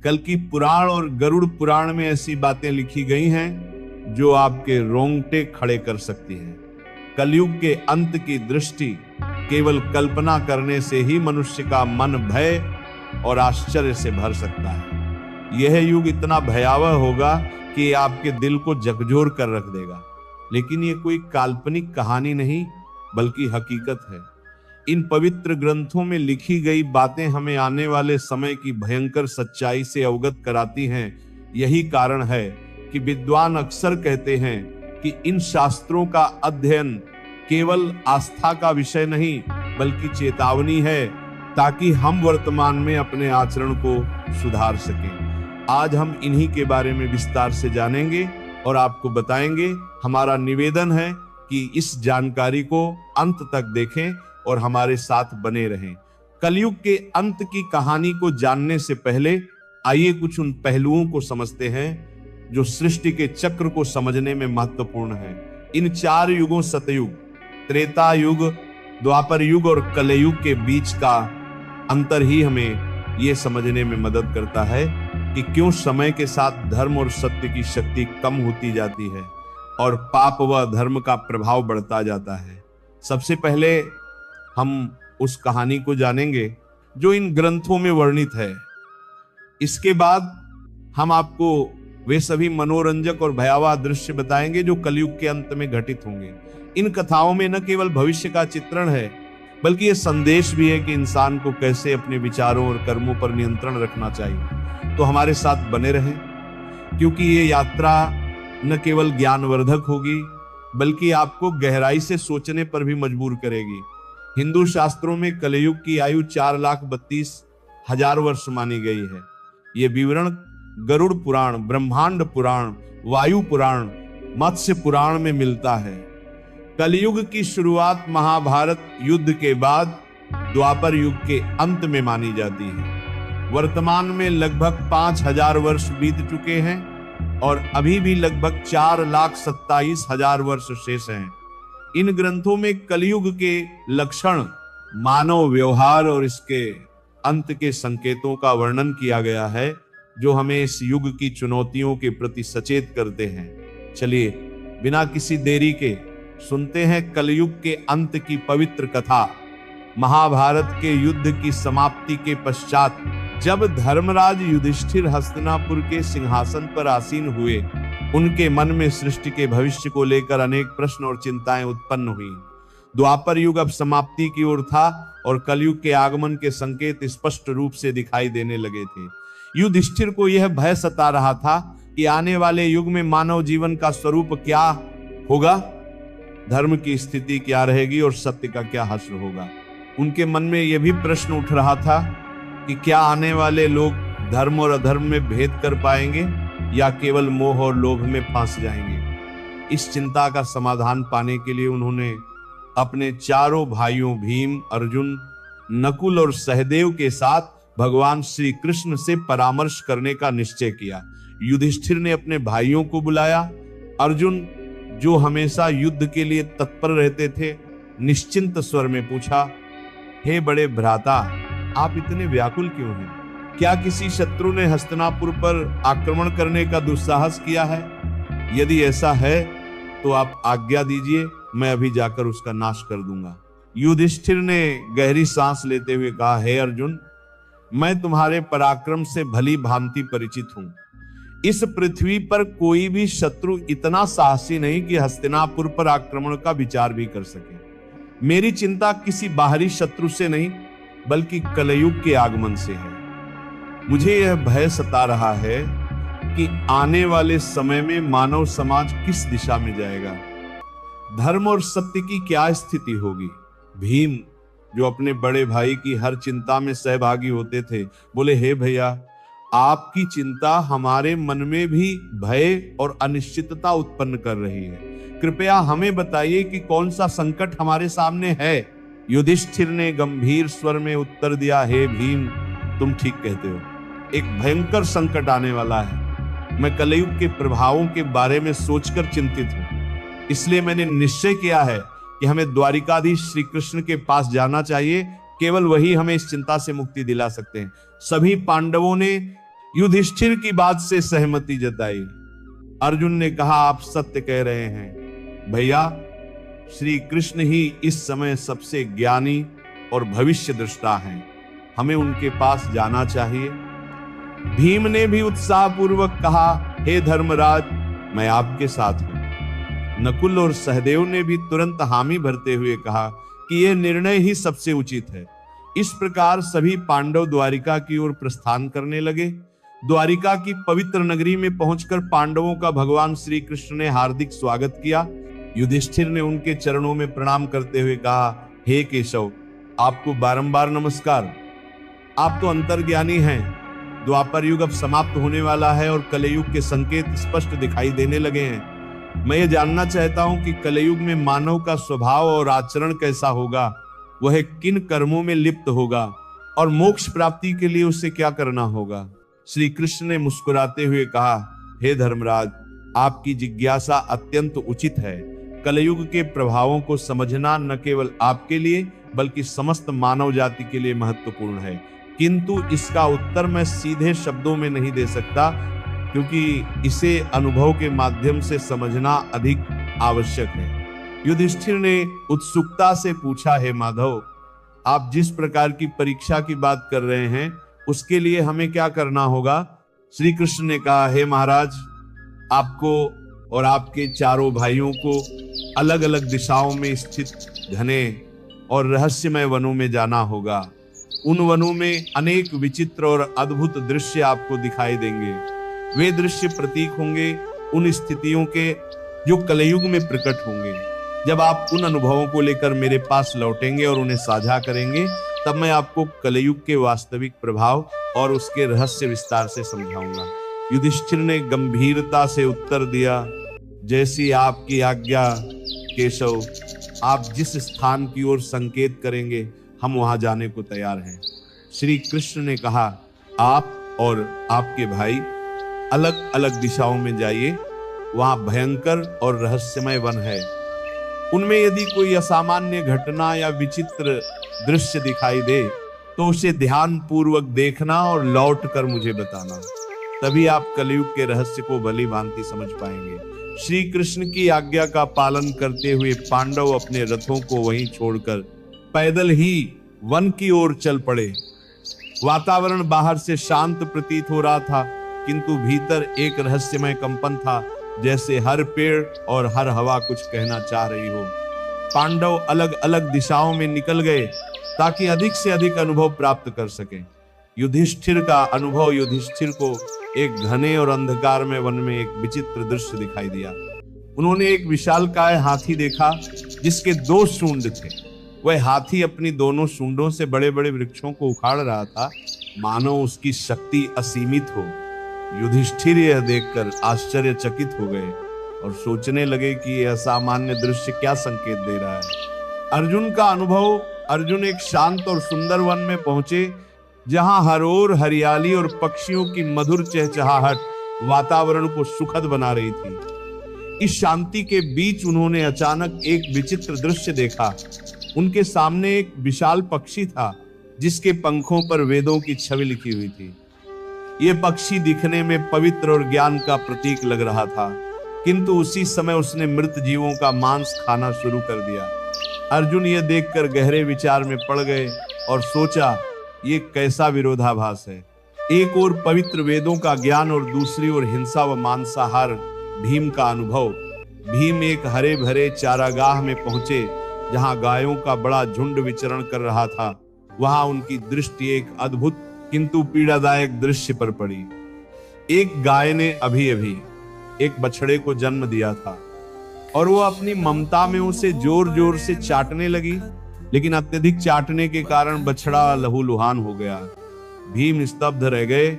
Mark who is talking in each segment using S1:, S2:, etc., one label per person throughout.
S1: कल्कि पुराण और गरुड़ पुराण में ऐसी बातें लिखी गई हैं जो आपके रोंगटे खड़े कर सकती हैं। कलयुग के अंत की दृष्टि केवल कल्पना करने से ही मनुष्य का मन भय और आश्चर्य से भर सकता है। यह युग इतना भयावह होगा कि आपके दिल को झकझोर कर रख देगा। लेकिन यह कोई काल्पनिक कहानी नहीं बल्कि हकीकत है। इन पवित्र ग्रंथों में लिखी गई बातें हमें आने वाले समय की भयंकर सच्चाई से अवगत कराती हैं। यही कारण है कि विद्वान अक्सर कहते हैं कि इन शास्त्रों का अध्ययन केवल आस्था का विषय नहीं बल्कि चेतावनी है, ताकि हम वर्तमान में अपने आचरण को सुधार सकें। आज हम इन्हीं के बारे में विस्तार से जानेंगे और आपको बताएंगे। हमारा निवेदन है कि इस जानकारी को अंत तक देखें और हमारे साथ बने रहें। कलयुग के अंत की कहानी को जानने से पहले आइए कुछ उन पहलुओं को समझते हैं जो सृष्टि के चक्र को समझने में महत्वपूर्ण है। इन 4 युगों सतयुग, त्रेता युग, द्वापर युग और कलयुग के बीच का अंतर ही हमें यह समझने में मदद करता है कि क्यों समय के साथ धर्म और सत्य की शक्ति कम होती जाती है और पाप व धर्म का प्रभाव बढ़ता जाता है। सबसे पहले हम उस कहानी को जानेंगे जो इन ग्रंथों में वर्णित है। इसके बाद हम आपको वे सभी मनोरंजक और भयावह दृश्य बताएंगे जो कलयुग के अंत में घटित होंगे। इन कथाओं में न केवल भविष्य का चित्रण है बल्कि यह संदेश भी है कि इंसान को कैसे अपने विचारों और कर्मों पर नियंत्रण रखना चाहिए। तो हमारे साथ बने रहें, क्योंकि ये यात्रा न केवल ज्ञानवर्धक होगी बल्कि आपको गहराई से सोचने पर भी मजबूर करेगी। हिंदू शास्त्रों में कलयुग की आयु 4,32,000 वर्ष मानी गई है। ये विवरण गरुड़ पुराण, ब्रह्मांड पुराण, वायु पुराण, मत्स्य पुराण में मिलता है। कलयुग की शुरुआत महाभारत युद्ध के बाद द्वापर युग के अंत में मानी जाती है। वर्तमान में लगभग 5,000 वर्ष बीत चुके हैं और अभी भी लगभग 4,27,000 वर्ष शेष हैं। इन ग्रंथों में कलयुग के लक्षण, मानव व्यवहार और इसके अंत के संकेतों का वर्णन किया गया है जो हमें इस युग की चुनौतियों के प्रति सचेत करते हैं। चलिए बिना किसी देरी के सुनते हैं कलयुग के अंत की पवित्र कथा। महाभारत के युद्ध की समाप्ति के पश्चात जब धर्मराज युधिष्ठिर हस्तिनापुर के सिंहासन पर आसीन हुए, उनके मन में सृष्टि के भविष्य को लेकर अनेक प्रश्न और चिंताएं उत्पन्न हुई। द्वापर युग अब समाप्ति की ओर था और कलयुग के आगमन के संकेत स्पष्ट रूप से दिखाई देने लगे थे। युधिष्ठिर को यह भय सता रहा था कि आने वाले युग में मानव जीवन का स्वरूप क्या होगा, धर्म की स्थिति क्या रहेगी और सत्य का क्या हश्र होगा। उनके मन में यह भी प्रश्न उठ रहा था कि क्या आने वाले लोग धर्म और अधर्म में भेद कर पाएंगे या केवल मोह और लोभ में फंस जाएंगे। इस चिंता का समाधान पाने के लिए उन्होंने अपने चारों भाइयों भीम, अर्जुन, नकुल और सहदेव के साथ भगवान श्री कृष्ण से परामर्श करने का निश्चय किया। युधिष्ठिर ने अपने भाइयों को बुलाया। अर्जुन, जो हमेशा युद्ध के लिए तत्पर रहते थे, निश्चिंत स्वर में पूछा, हे बड़े भ्राता, आप इतने व्याकुल क्यों हैं? क्या किसी शत्रु ने हस्तिनापुर पर आक्रमण करने का दुस्साहस किया है? यदि ऐसा है तो आप आज्ञा दीजिए, मैं अभी जाकर उसका नाश कर दूंगा। युधिष्ठिर ने गहरी सांस लेते हुए कहा, हे अर्जुन, मैं तुम्हारे पराक्रम से भली भांति परिचित हूं। इस पृथ्वी पर कोई भी शत्रु इतना साहसी नहीं कि हस्तिनापुर पर आक्रमण का विचार भी कर सके। मेरी चिंता किसी बाहरी शत्रु से नहीं बल्कि कलयुग के आगमन से है। मुझे यह भय सता रहा है कि आने वाले समय में मानव समाज किस दिशा में जाएगा, धर्म और सत्य की क्या स्थिति होगी। भीम, जो अपने बड़े भाई की हर चिंता में सहभागी होते थे, बोले, हे भैया, आपकी चिंता हमारे मन में भी भय और अनिश्चितता उत्पन्न कर रही है। कृपया हमें बताइए कि कौन सा संकट हमारे सामने है। युधिष्ठिर ने गंभीर स्वर में उत्तर दिया, हे भीम, तुम ठीक कहते हो। एक भयंकर संकट आने वाला है। मैं कलयुग के प्रभावों के बारे में सोचकर चिंतित हूं। इसलिए मैंने निश्चय किया है कि हमें द्वारिकाधीश श्री कृष्ण के पास जाना चाहिए। केवल वही हमें इस चिंता से मुक्ति दिला सकते हैं। सभी पांडवों ने युधिष्ठिर की बात से सहमति जताई। अर्जुन ने कहा, आप सत्य कह रहे हैं भैया, श्री कृष्ण ही इस समय सबसे ज्ञानी और भविष्य दृष्टा हैं, हमें उनके पास जाना चाहिए। भीम ने भी उत्साहपूर्वक कहा, हे धर्मराज, मैं आपके साथ हूं। नकुल और सहदेव ने भी तुरंत हामी भरते हुए कहा कि यह निर्णय ही सबसे उचित है। इस प्रकार सभी पांडव द्वारिका की ओर प्रस्थान करने लगे। द्वारिका की पवित्र नगरी में पहुंचकर पांडवों का भगवान श्री कृष्ण ने हार्दिक स्वागत किया। युधिष्ठिर ने उनके चरणों में प्रणाम करते हुए कहा, हे केशव, आपको बारंबार नमस्कार। आप तो अंतर्ज्ञानी हैं। द्वापर युग अब समाप्त होने वाला है और कलयुग के संकेत स्पष्ट दिखाई देने लगे हैं। मैं ये जानना चाहता हूं कि कलयुग में मानव का स्वभाव और आचरण कैसा होगा, वह किन कर्मों में लिप्त होगा और मोक्ष प्राप्ति के लिए उसे क्या करना होगा। श्री कृष्ण ने मुस्कुराते हुए कहा, हे धर्मराज, आपकी जिज्ञासा अत्यंत उचित है। कलयुग के प्रभावों को समझना न केवल आपके लिए बल्कि समस्त मानव जाति के लिए महत्वपूर्ण है, किंतु इसका उत्तर मैं सीधे शब्दों में नहीं दे सकता, क्योंकि इसे अनुभव के माध्यम से समझना अधिक आवश्यक है। युधिष्ठिर ने उत्सुकता से पूछा, हे माधव, आप जिस प्रकार की परीक्षा की बात कर रहे हैं उसके लिए हमें क्या करना होगा। श्री कृष्ण ने कहा, हे महाराज, आपको और आपके चारों भाइयों को अलग अलग दिशाओं में स्थित घने और रहस्यमय वनों में जाना होगा। उन वनों में अनेक विचित्र और अद्भुत दृश्य आपको दिखाई देंगे। वे दृश्य प्रतीक होंगे उन स्थितियों के जो कलयुग में प्रकट होंगे। जब आप उन अनुभवों को लेकर मेरे पास लौटेंगे और उन्हें साझा करेंगे, तब मैं आपको कलयुग के वास्तविक प्रभाव और उसके रहस्य विस्तार से समझाऊंगा। युधिष्ठिर ने गंभीरता से उत्तर दिया, जैसी आपकी आज्ञा केशव। आप जिस स्थान की ओर संकेत करेंगे हम वहां जाने को तैयार हैं। श्री कृष्ण ने कहा, आप और आपके भाई अलग अलग दिशाओं में जाइए। वहां भयंकर और रहस्यमय वन है। उनमें यदि कोई असामान्य घटना या विचित्र दृश्य दिखाई दे तो उसे ध्यान पूर्वक देखना और लौट कर मुझे बताना। तभी आप कलयुग के रहस्य को भली भांति समझ पाएंगे। श्री कृष्ण की आज्ञा का पालन करते हुए पांडव अपने रथों को वहीं छोड़कर पैदल ही वन की ओर चल पड़े। वातावरण बाहर से शांत प्रतीत हो रहा था, किंतु भीतर एक रहस्यमय कंपन था, जैसे हर पेड़ और हर हवा कुछ कहना चाह रही हो। पांडव अलग अलग दिशाओं में निकल गए ताकि अधिक से अधिक अनुभव प्राप्त कर सकें। युधिष्ठिर का अनुभव युधिष्ठिर को एक घने और अंधकार में वन में एक विचित्र दृश्य दिखाई दिया। उन्होंने एक विशालकाय हाथी देखा जिसके 2 सूंड थे। वह हाथी अपनी दोनों सूंडों से बड़े बड़े वृक्षों को उखाड़ रहा था, मानो उसकी शक्ति असीमित हो। युधिष्ठिर यह देखकर आश्चर्यचकित हो गए और सोचने लगे कि यह असामान्य दृश्य क्या संकेत दे रहा है। अर्जुन का अनुभव। अर्जुन एक शांत और सुंदर वन में पहुंचे जहां हर ओर हरियाली और पक्षियों की मधुर चहचहाहट वातावरण को सुखद बना रही थी। इस शांति के बीच उन्होंने अचानक एक विचित्र दृश्य देखा। उनके सामने एक विशाल पक्षी था जिसके पंखों पर वेदों की छवि लिखी हुई थी। यह पक्षी दिखने में पवित्र और ज्ञान का प्रतीक लग रहा था, किंतु उसी समय उसने मृत जीवों का मांस खाना शुरू कर दिया। अर्जुन यह देखकर गहरे विचार में पड़ गए और सोचा, ये कैसा विरोधाभास है। एक ओर पवित्र वेदों का ज्ञान और दूसरी ओर हिंसा व मांसाहार भीम का अनुभव। भीम एक हरे भरे चारागाह में पहुंचे जहां गायों का बड़ा झुंड विचरण कर रहा था। वहां उनकी दृष्टि एक अद्भुत किंतु पीड़ादायक दृश्य पर पड़ी। एक गाय ने अभी अभी एक बछड़े को जन्म दिया था और वो अपनी ममता में उसे जोर जोर से चाटने लगी, लेकिन अत्यधिक चाटने के कारण बछड़ा लहूलुहान हो गया। भीम स्तब्ध रह गए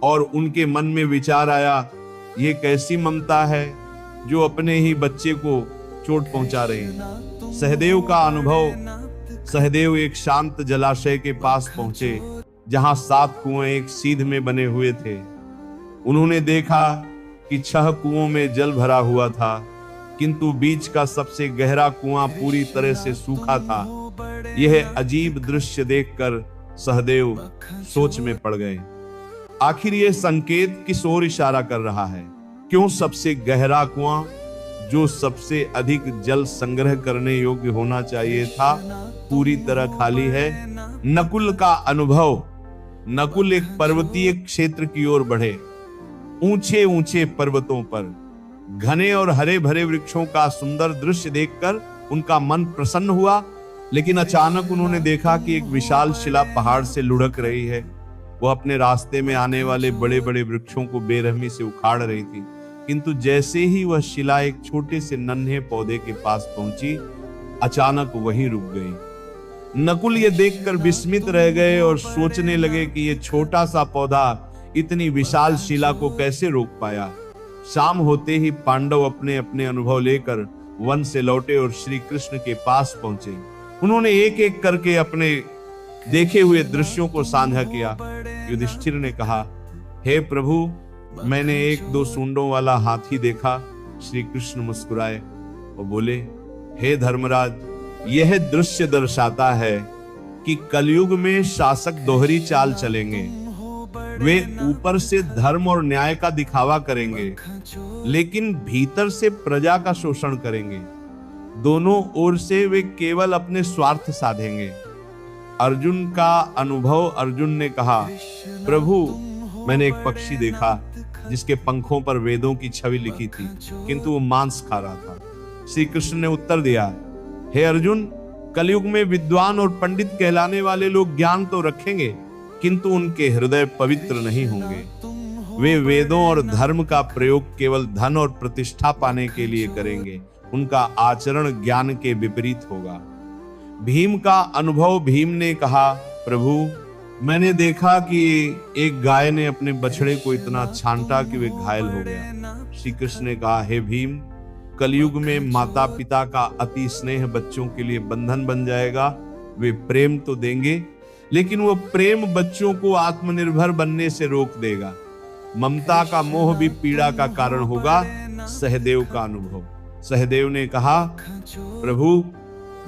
S1: और उनके मन में विचार आया, ये कैसी ममता है जो अपने ही बच्चे को चोट पहुंचा रही है। सहदेव का अनुभव। सहदेव एक शांत जलाशय के पास पहुंचे जहां 7 कुएं एक सीध में बने हुए थे। उन्होंने देखा कि 6 कुओं में जल भरा हुआ था, किंतु बीच का सबसे गहरा कुआं पूरी तरह से सूखा था। यह अजीब दृश्य देखकर सहदेव सोच में पड़ गए। आखिर ये संकेत किस ओर इशारा कर रहा है? क्यों सबसे गहरा कुआं, जो सबसे अधिक जल संग्रह करने योग्य होना चाहिए था, पूरी तरह खाली है? नकुल का अनुभव। नकुल एक पर्वतीय क्षेत्र की ओर बढ़े। ऊंचे ऊंचे पर्वतों पर घने और हरे भरे वृक्षों का सुंदर दृश्य देखकर उनका मन प्रसन्न हुआ, लेकिन अचानक उन्होंने देखा कि एक विशाल शिला पहाड़ से लुढ़क रही है। वह अपने रास्ते में आने वाले बड़े बड़े वृक्षों को बेरहमी से उखाड़ रही थी, किंतु जैसे ही वह शिला एक छोटे से नन्हे पौधे के पास पहुंची, अचानक वहीं रुक गई। नकुल ये देखकर विस्मित रह गए और सोचने लगे कि ये छोटा सा पौधा इतनी विशाल शिला को कैसे रोक पाया। शाम होते ही पांडव अपने अपने अनुभव लेकर वन से लौटे और श्री कृष्ण के पास पहुंचे। उन्होंने एक एक करके अपने देखे हुए दृश्यों को साझा किया। युधिष्ठिर ने कहा, हे प्रभु, मैंने 1-2 सूंडों वाला हाथी देखा। श्री कृष्ण मुस्कुराए और बोले, हे धर्मराज, यह दृश्य दर्शाता है कि कलयुग में शासक दोहरी चाल चलेंगे। वे ऊपर से धर्म और न्याय का दिखावा करेंगे, लेकिन भीतर से प्रजा का शोषण करेंगे। दोनों ओर से वे केवल अपने स्वार्थ साधेंगे। अर्जुन का अनुभव। अर्जुन ने कहा, प्रभु, मैंने एक पक्षी देखा जिसके पंखों पर वेदों की छवि लिखी थी, किंतु वो मांस खा रहा था। श्री कृष्ण ने उत्तर दिया, हे अर्जुन, कलयुग में विद्वान और पंडित कहलाने वाले लोग ज्ञान तो रखेंगे, किंतु उनके हृदय पवित्र नहीं होंगे। वे वेदों और धर्म का प्रयोग केवल धन और प्रतिष्ठा पाने के लिए करेंगे। उनका आचरण ज्ञान के विपरीत होगा। भीम का अनुभव। भीम ने कहा, प्रभु, मैंने देखा कि एक गाय ने अपने बछड़े को इतना छांटा कि वे घायल हो गया। श्री कृष्ण ने कहा, हे भीम, कलयुग में माता पिता का अति स्नेह बच्चों के लिए बंधन बन जाएगा। वे प्रेम तो देंगे, लेकिन वो प्रेम बच्चों को आत्मनिर्भर बनने से रोक देगा। ममता का मोह भी पीड़ा का कारण होगा। सहदेव का अनुभव। सहदेव ने कहा, प्रभु,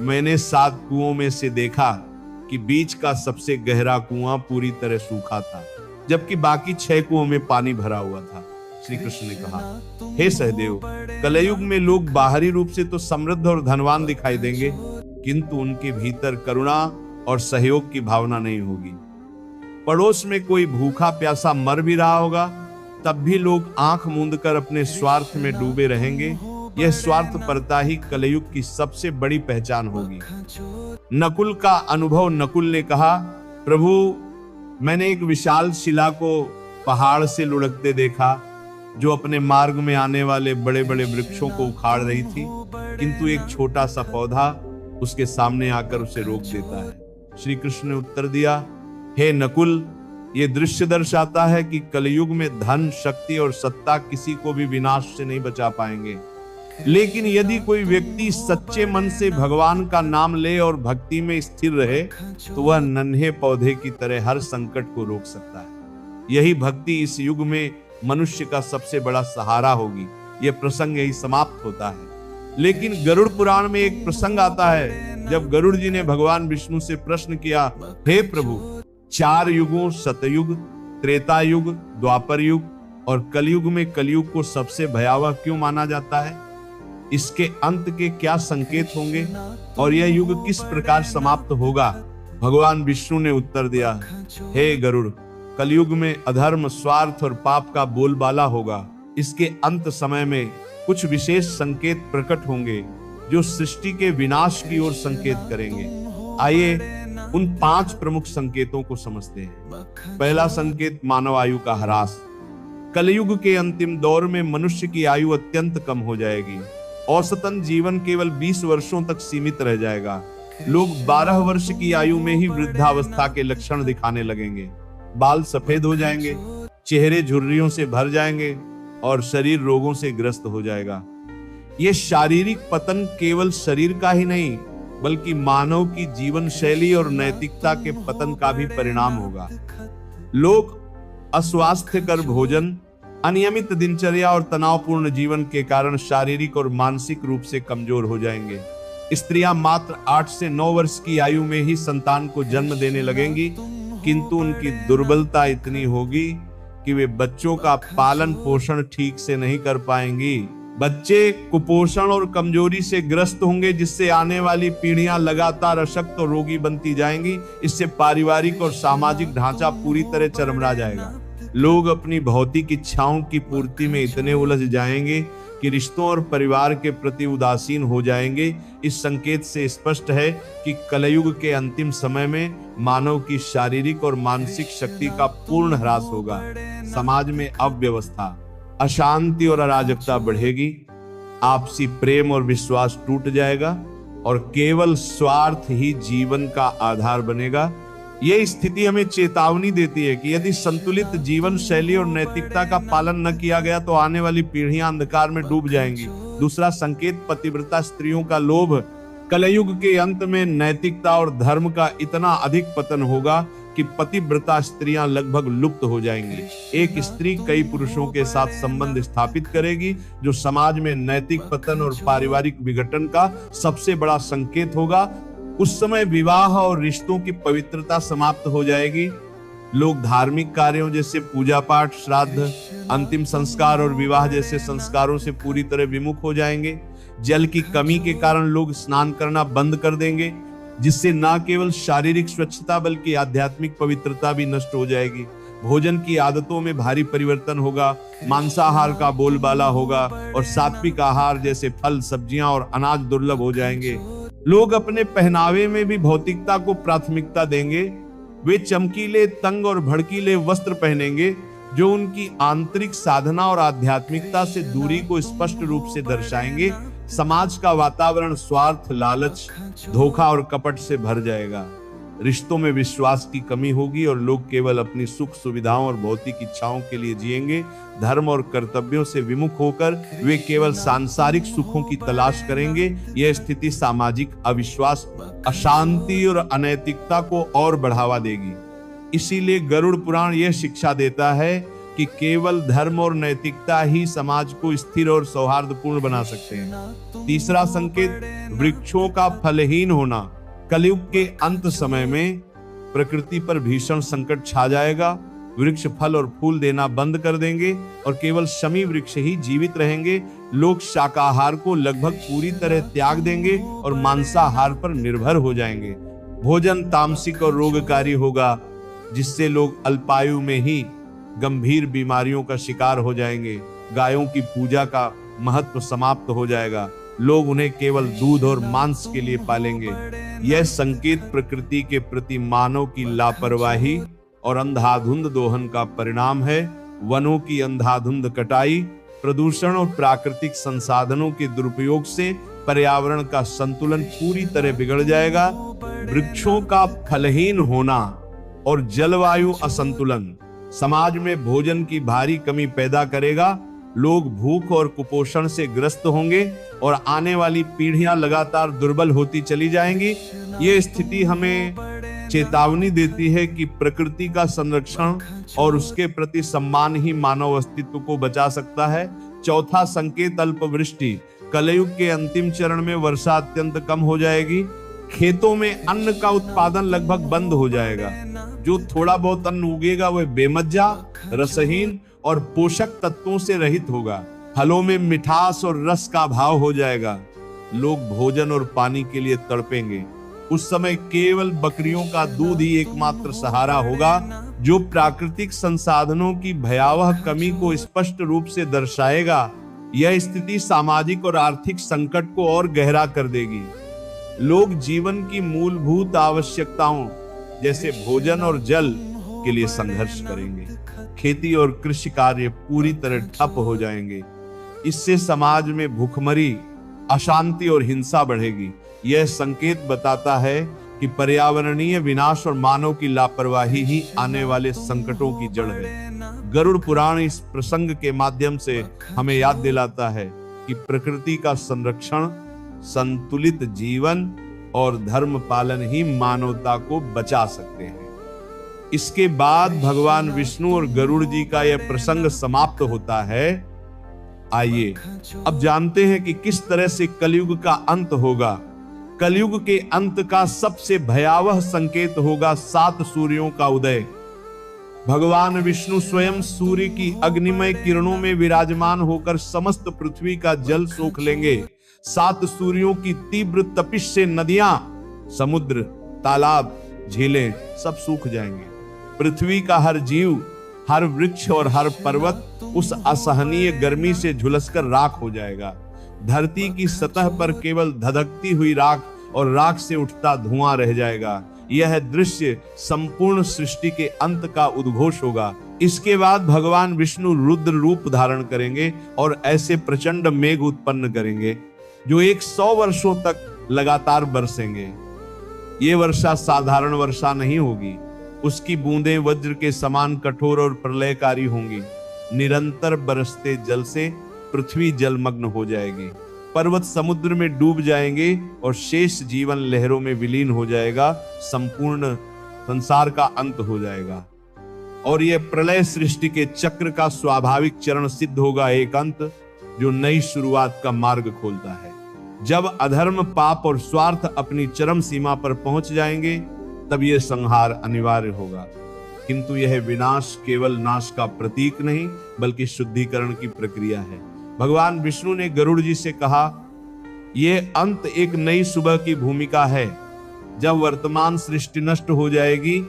S1: मैंने 7 कुओं में से देखा कि बीच का सबसे गहरा कुआं पूरी तरह सूखा था, जबकि बाकी 6 कुओं में पानी भरा हुआ था। श्री कृष्ण ने कहा, हे सहदेव, कलयुग में लोग बाहरी रूप से तो समृद्ध और धनवान दिखाई देंगे, किंतु उनके भीतर करुणा और सहयोग की भावना नहीं होगी। पड़ोस में कोई भूखा प्यासा मर भी रहा होगा, तब भी लोग आंख मूंदकर अपने स्वार्थ में डूबे रहेंगे। यह स्वार्थपरता ही कलयुग की सबसे बड़ी पहचान होगी। नकुल का अनुभव। नकुल ने कहा, प्रभु, मैंने एक विशाल शिला को पहाड़ से लुढ़कते देखा, जो अपने मार्ग में आने वाले बड़े बड़े वृक्षों को उखाड़ रही थी, किंतु एक छोटा सा पौधा उसके सामने आकर उसे रोक देता है। श्री कृष्ण ने उत्तर दिया, हे नकुल, ये दृश्य दर्शाता है कि कलयुग में धन, शक्ति और सत्ता किसी को भी विनाश से नहीं बचा पाएंगे, लेकिन यदि कोई व्यक्ति सच्चे मन से भगवान का नाम ले और भक्ति में स्थिर रहे, तो वह नन्हे पौधे की तरह हर संकट को रोक सकता है। यही भक्ति इस युग में मनुष्य का सबसे बड़ा सहारा होगी। यह प्रसंग यही समाप्त होता है। लेकिन गरुड़ पुराण में एक प्रसंग आता है, जब गरुड़ जी ने भगवान विष्णु से प्रश्न किया, हे प्रभु, 4 युगों सतयुग, त्रेता युग, द्वापर युग और कलयुग में कलयुग को सबसे भयावह क्यों माना जाता है? इसके अंत के क्या संकेत होंगे और यह युग किस प्रकार समाप्त होगा? भगवान विष्णु ने उत्तर दिया, हे गरुड़, कलयुग में अधर्म, स्वार्थ और पाप का बोलबाला होगा। इसके अंत समय में कुछ विशेष संकेत प्रकट होंगे जो सृष्टि के विनाश की ओर संकेत करेंगे। आइए उन 5 प्रमुख संकेतों को समझते हैं। पहला संकेत, मानव आयु का ह्रास। कलयुग के अंतिम दौर में मनुष्य की आयु अत्यंत कम हो जाएगी। औसतन जीवन केवल 20 वर्षों तक सीमित रह जाएगा। लोग 12 वर्ष की आयु में ही वृद्धावस्था के लक्षण दिखाने लगेंगे। बाल सफेद हो जाएंगे, चेहरे झुर्रियों से भर जाएंगे और शरीर रोगों से ग्रस्त हो जाएगा। यह शारीरिक पतन केवल शरीर का ही नहीं, बल्कि मानव की जीवन शैली और नैतिकता के पतन का भी परिणाम होगा। लोग अस्वास्थ्यकर भोजन, अनियमित दिनचर्या और तनावपूर्ण जीवन के कारण शारीरिक और मानसिक रूप से कमजोर हो जाएंगे। स्त्रियां मात्र 8 से 9 वर्ष की आयु में ही संतान को जन्म देने लगेंगी, किंतु उनकी दुर्बलता इतनी होगी कि वे बच्चों का पालन पोषण ठीक से नहीं कर पाएंगी। बच्चे कुपोषण और कमजोरी से ग्रस्त होंगे, जिससे आने वाली पीढ़ियां लगातार अशक्त और रोगी बनती जाएंगी। इससे पारिवारिक और सामाजिक ढांचा पूरी तरह चरमरा जाएगा। लोग अपनी भौतिक इच्छाओं की पूर्ति में इतने उलझ जाएंगे कि रिश्तों और परिवार के प्रति उदासीन हो जाएंगे। इस संकेत से स्पष्ट है कि कलयुग के अंतिम समय में मानव की शारीरिक और मानसिक शक्ति का पूर्ण ह्रास होगा। समाज में अव्यवस्था, अशांति और अराजकता बढ़ेगी। आपसी प्रेम और विश्वास टूट जाएगा और केवल स्वार्थ ही जीवन का आधार बनेगा। यह स्थिति हमें चेतावनी देती है कि यदि संतुलित जीवन शैली और नैतिकता का पालन न किया गया तो आने वाली पीढ़ियां अंधकार में डूब जाएंगी। दूसरा संकेत, पतिव्रता स्त्रियों का लोभ। कलयुग के अंत में नैतिकता और धर्म का इतना अधिक पतन होगा कि पतिव्रता स्त्रियां लगभग लुप्त हो जाएंगी। एक स्त्री कई पुरुषों के साथ संबंध स्थापित करेगी, जो समाज में नैतिक पतन और पारिवारिक विघटन का सबसे बड़ा संकेत होगा। उस समय विवाह और रिश्तों की पवित्रता समाप्त हो जाएगी। लोग धार्मिक कार्यों जैसे पूजा पाठ, श्राद्ध, अंतिम संस्कार और विवाह जैसे संस्कारों से पूरी तरह विमुख हो जाएंगे। जल की कमी के कारण लोग स्नान करना बंद कर देंगे, जिससे न केवल शारीरिक स्वच्छता बल्कि आध्यात्मिक पवित्रता भी नष्ट हो जाएगी। भोजन की आदतों में भारी परिवर्तन होगा। मांसाहार का बोलबाला होगा और सात्विक आहार जैसे फल, सब्जियां और अनाज दुर्लभ हो जाएंगे। लोग अपने पहनावे में भी भौतिकता को प्राथमिकता देंगे। वे चमकीले, तंग और भड़कीले वस्त्र पहनेंगे, जो उनकी आंतरिक साधना और आध्यात्मिकता से दूरी को स्पष्ट रूप से दर्शाएंगे। समाज का वातावरण स्वार्थ, लालच, धोखा और कपट से भर जाएगा। रिश्तों में विश्वास की कमी होगी और लोग केवल अपनी सुख सुविधाओं और भौतिक इच्छाओं के लिए जिएंगे। धर्म और कर्तव्यों से विमुख होकर वे केवल सांसारिक सुखों की तलाश करेंगे। यह स्थिति सामाजिक अविश्वास, अशांति और अनैतिकता को और बढ़ावा देगी। इसीलिए गरुड़ पुराण यह शिक्षा देता है कि केवल धर्म और नैतिकता ही समाज को स्थिर और सौहार्दपूर्ण बना सकते हैं। तीसरा संकेत, वृक्षों का फलहीन होना। कलयुग के अंत समय में प्रकृति पर भीषण संकट छा जाएगा। वृक्ष फल और फूल देना बंद कर देंगे और केवल शमी वृक्ष ही जीवित रहेंगे। लोग शाकाहार को लगभग पूरी तरह त्याग देंगे और मांसाहार पर निर्भर हो जाएंगे। भोजन तामसिक और रोगकारी होगा, जिससे लोग अल्पायु में ही गंभीर बीमारियों का शिकार हो जाएंगे। गायों की पूजा का महत्व समाप्त हो जाएगा। लोग उन्हें केवल दूध और मांस के लिए पालेंगे। यह संकेत प्रकृति के प्रति मानव की लापरवाही और अंधाधुंध दोहन का परिणाम है। वनों की अंधाधुंध कटाई, प्रदूषण और प्राकृतिक संसाधनों के दुरुपयोग से पर्यावरण का संतुलन पूरी तरह बिगड़ जाएगा। वृक्षों का फलहीन होना और जलवायु असंतुलन समाज में भोजन की भारी कमी पैदा करेगा। लोग भूख और कुपोषण से ग्रस्त होंगे और आने वाली पीढ़ियां लगातार दुर्बल होती चली जाएंगी। ये स्थिति हमें चेतावनी देती है कि प्रकृति का संरक्षण और उसके प्रति सम्मान ही मानव अस्तित्व को बचा सकता है। चौथा संकेत, अल्पवृष्टि। कलयुग के अंतिम चरण में वर्षा अत्यंत कम हो जाएगी। खेतों में अन्न का उत्पादन लगभग बंद हो जाएगा। जो थोड़ा बहुत अन्न उगेगा वह बेमज्जा, रसहीन और पोषक तत्वों से रहित होगा। फलों में मिठास और रस का अभाव हो जाएगा। लोग भोजन और पानी के लिए तड़पेंगे। उस समय केवल बकरियों का दूध ही एकमात्र सहारा होगा, जो प्राकृतिक संसाधनों की भयावह कमी को स्पष्ट रूप से दर्शाएगा। यह स्थिति सामाजिक और आर्थिक संकट को और गहरा कर देगी। लोग जीवन की मूलभूत आवश्यकताओं जैसे भोजन और जल के लिए संघर्ष करेंगे। खेती और कृषि कार्य पूरी तरह ठप हो जाएंगे। इससे समाज में भूखमरी, अशांति और हिंसा बढ़ेगी। यह संकेत बताता है कि पर्यावरणीय विनाश और मानव की लापरवाही ही आने वाले संकटों की जड़ है। गरुड़ पुराण इस प्रसंग के माध्यम से हमें याद दिलाता है कि प्रकृति का संरक्षण, संतुलित जीवन और धर्म पालन ही मानवता को बचा सकते हैं। इसके बाद भगवान विष्णु और गरुड़ जी का यह प्रसंग समाप्त होता है। आइए अब जानते हैं कि किस तरह से कलयुग का अंत होगा। कलयुग के अंत का सबसे भयावह संकेत होगा 7 सूर्यों का उदय। भगवान विष्णु स्वयं सूर्य की अग्निमय किरणों में विराजमान होकर समस्त पृथ्वी का जल सोख लेंगे। 7 सूर्यों की तीव्र तपिश से नदियां, समुद्र, तालाब, झीलें सब सूख जाएंगे। पृथ्वी का हर जीव, हर वृक्ष और हर पर्वत उस असहनीय गर्मी से झुलसकर राख हो जाएगा। धरती की सतह पर केवल धधकती हुई राख और राख से उठता धुआं रह जाएगा। यह दृश्य संपूर्ण सृष्टि के अंत का उद्घोष होगा। इसके बाद भगवान विष्णु रुद्र रूप धारण करेंगे और ऐसे प्रचंड मेघ उत्पन्न करेंगे जो 100 वर्षों तक लगातार बरसेंगे। ये वर्षा साधारण वर्षा नहीं होगी, उसकी बूंदें वज्र के समान कठोर और प्रलयकारी होंगी। निरंतर बरसते जल से पृथ्वी जलमग्न हो जाएगी, पर्वत समुद्र में डूब जाएंगे और शेष जीवन लहरों में विलीन हो जाएगा। संपूर्ण संसार का अंत हो जाएगा और यह प्रलय सृष्टि के चक्र का स्वाभाविक चरण सिद्ध होगा, एक अंत जो नई शुरुआत का मार्ग खोलता है। जब अधर्म, पाप और स्वार्थ अपनी चरम सीमा पर पहुंच जाएंगे तब यह संहार अनिवार्य होगा। किंतु यह विनाश केवल नाश का प्रतीक नहीं बल्कि शुद्धिकरण की प्रक्रिया है। भगवान विष्णु ने गरुड़ जी से कहा, यह अंत एक नई सुबह की भूमिका है। जब वर्तमान सृष्टि नष्ट हो जाएगी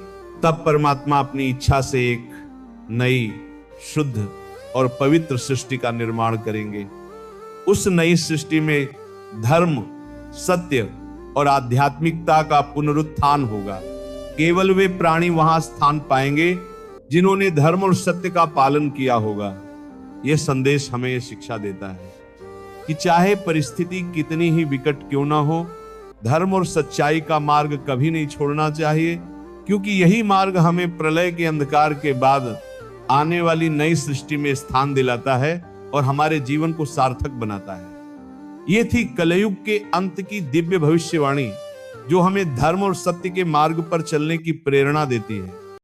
S1: तब परमात्मा अपनी इच्छा से एक नई, शुद्ध और पवित्र सृष्टि का निर्माण करेंगे। उस नई सृष्टि में धर्म, सत्य और आध्यात्मिकता का पुनरुत्थान होगा। केवल वे प्राणी वहां स्थान पाएंगे जिन्होंने धर्म और सत्य का पालन किया होगा। यह संदेश हमें यह शिक्षा देता है कि चाहे परिस्थिति कितनी ही विकट क्यों ना हो, धर्म और सच्चाई का मार्ग कभी नहीं छोड़ना चाहिए, क्योंकि यही मार्ग हमें प्रलय के अंधकार के बाद आने वाली नई सृष्टि में स्थान दिलाता है और हमारे जीवन को सार्थक बनाता है। ये थी कलयुग के अंत की दिव्य भविष्यवाणी जो हमें धर्म और सत्य के मार्ग पर चलने की प्रेरणा देती है।